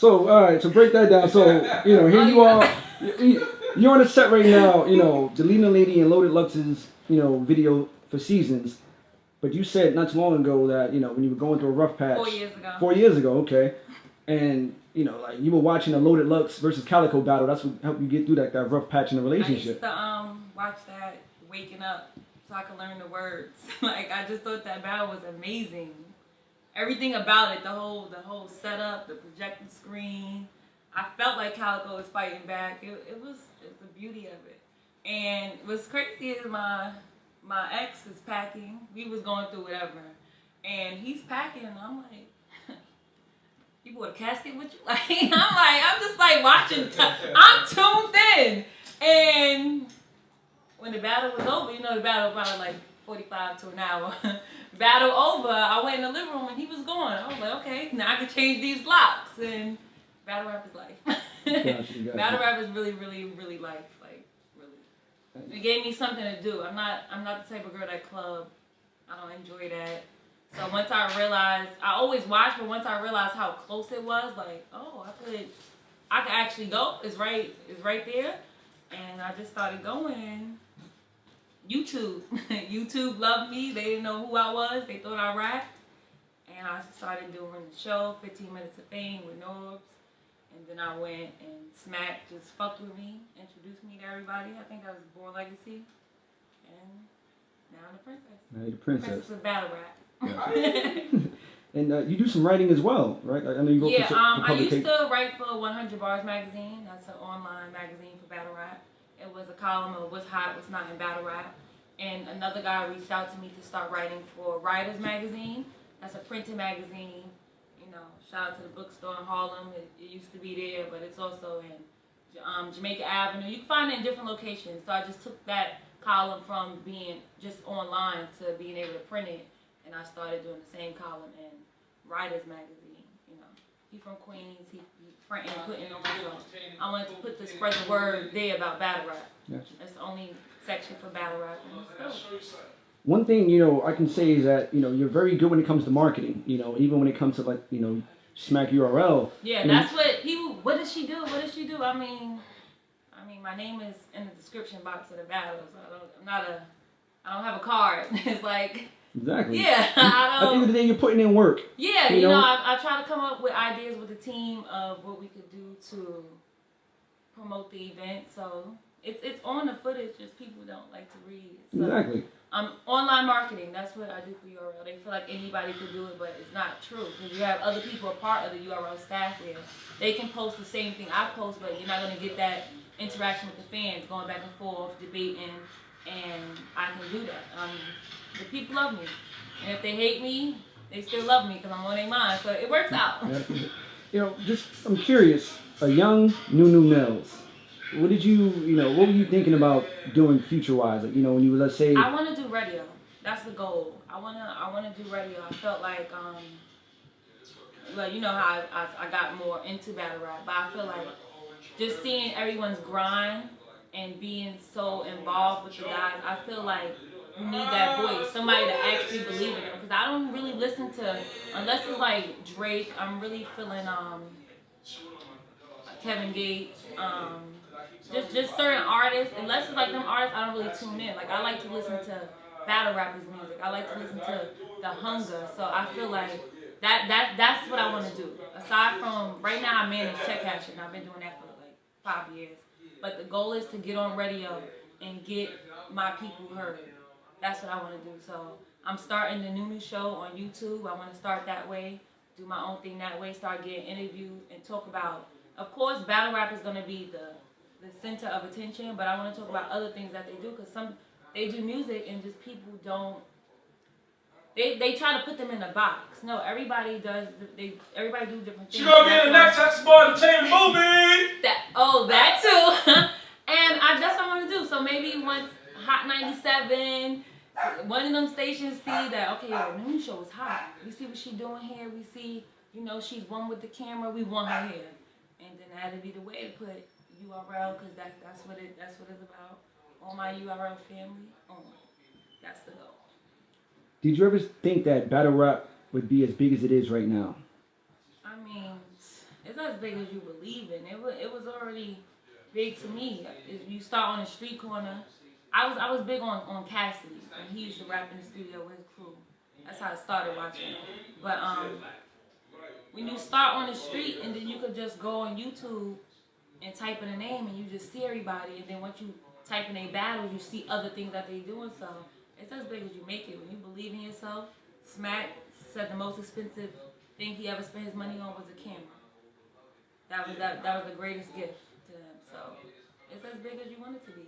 So, all right, so break that down. So, here you are. You're on a set right now, the leading lady in Loaded Lux's, video for seasons. But you said not too long ago that, when you were going through a rough patch. 4 years ago. 4 years ago, okay. And, like you were watching a Loaded Lux versus Calico battle. That's what helped you get through that rough patch in the relationship. I used to watch that waking up so I could learn the words. Like, I just thought that battle was amazing. Everything about it, the whole setup, the projector screen. I felt like Calico was fighting back. It was the beauty of it. And what's crazy is my ex is packing. We was going through whatever. And he's packing and I'm like, you bought a casket with you? Like, I'm just like watching. I'm tuned in. And when the battle was over, the battle about like 45 to an hour. Battle over, I went in the living room and he was gone. I was like, okay, now I can change these locks. And battle rap is life. Gotcha. Battle rap is really, really, really life. Like, really. It gave me something to do. I'm not the type of girl that club. I don't enjoy that. So once I realized, I always watch, but once I realized how close it was, like, oh, I could actually go. It's right there. And I just started going and YouTube. YouTube loved me. They didn't know who I was. They thought I rapped. And I started doing the show, 15 Minutes of Fame with Norbs. And then I went and Smack just fucked with me, introduced me to everybody. I think that was Born Legacy. And now I'm the princess. Now you're the princess. Princess of battle rap. Yeah. And you do some writing as well, right? I know you wrote for I used to write for 100 Bars magazine. That's an online magazine for battle rap. It was a column of what's hot, what's not in battle rap. And another guy reached out to me to start writing for Writers magazine. That's a printed magazine. Shout out to the bookstore in Harlem. It used to be there, but it's also in Jamaica Avenue. You can find it in different locations. So I just took that column from being just online to being able to print it. And I started doing the same column in Writers magazine. He from Queens. He printing and putting on myself. I wanted to spread the word there about battle rap. Gotcha. That's the only section for battle rap. One thing, I can say is that, you're very good when it comes to marketing, even when it comes to like, Smack URL. Yeah, that's what people, what does she do? I mean, my name is in the description box of the battle, so I don't have a card. It's like, exactly. Yeah, I don't. At the end of the day, you're putting in work. Yeah, I try to come up with ideas with the team of what we could do to promote the event. So it's on the footage, just people don't like to read. So, exactly. Online marketing, that's what I do for URL. They feel like anybody could do it, but it's not true. Because you have other people a part of the URL staff there. They can post the same thing I post, but you're not going to get that interaction with the fans, going back and forth, debating, and I can do that. The people love me. And if they hate me, they still love me because I'm on their mind. So it works out. I'm curious, a young NuNu Nellz. What did what were you thinking about doing future-wise? Like, when you, let's say... I want to do radio. That's the goal. I want to do radio. I felt like, how I got more into battle rap, but I feel like just seeing everyone's grind and being so involved with the guys, I feel like you need that voice, somebody to actually believe in them. Because I don't really listen to, unless it's like Drake, I'm really feeling Kevin Gates, just certain artists. Unless it's like them artists, I don't really tune in. Like, I like to listen to battle rappers' music. I like to listen to the hunger. So I feel like that's what I want to do. Aside from, right now I manage check cashing. I've been doing that for like 5 years. But the goal is to get on radio and get my people heard. That's what I want to do. So I'm starting the NuNu show on YouTube. I want to start that way, do my own thing that way, start getting interviews and talk about, of course, battle rap is going to be the center of attention, but I want to talk about other things that they do, because they do music and just people don't, they try to put them in a box. No, everybody does, everybody do different things. She gonna be in the next X-Bar Entertainment movie! That too. And that's what I want to do. So maybe once Hot 97, one of them stations see that, okay, the NuNu show is hot. We see what she's doing here. We see, she's one with the camera. We want her here. And then that'd be the way to put URL, because that's what it's about. All my URL family, that's the goal. Did you ever think that battle rap would be as big as it is right now? I mean, It's as big as you believe in. It was already big to me. If you start on the street corner, I was big on Cassidy, and he used to rap in the studio with his crew. That's how I started watching. But when you start on the street and then you could just go on YouTube and type in a name and you just see everybody, and then once you type in a battles, you see other things that they doing. So it's as big as you make it. When you believe in yourself, Smack said the most expensive thing he ever spent his money on was a camera. That was the greatest gift to him. So it's as big as you want it to be.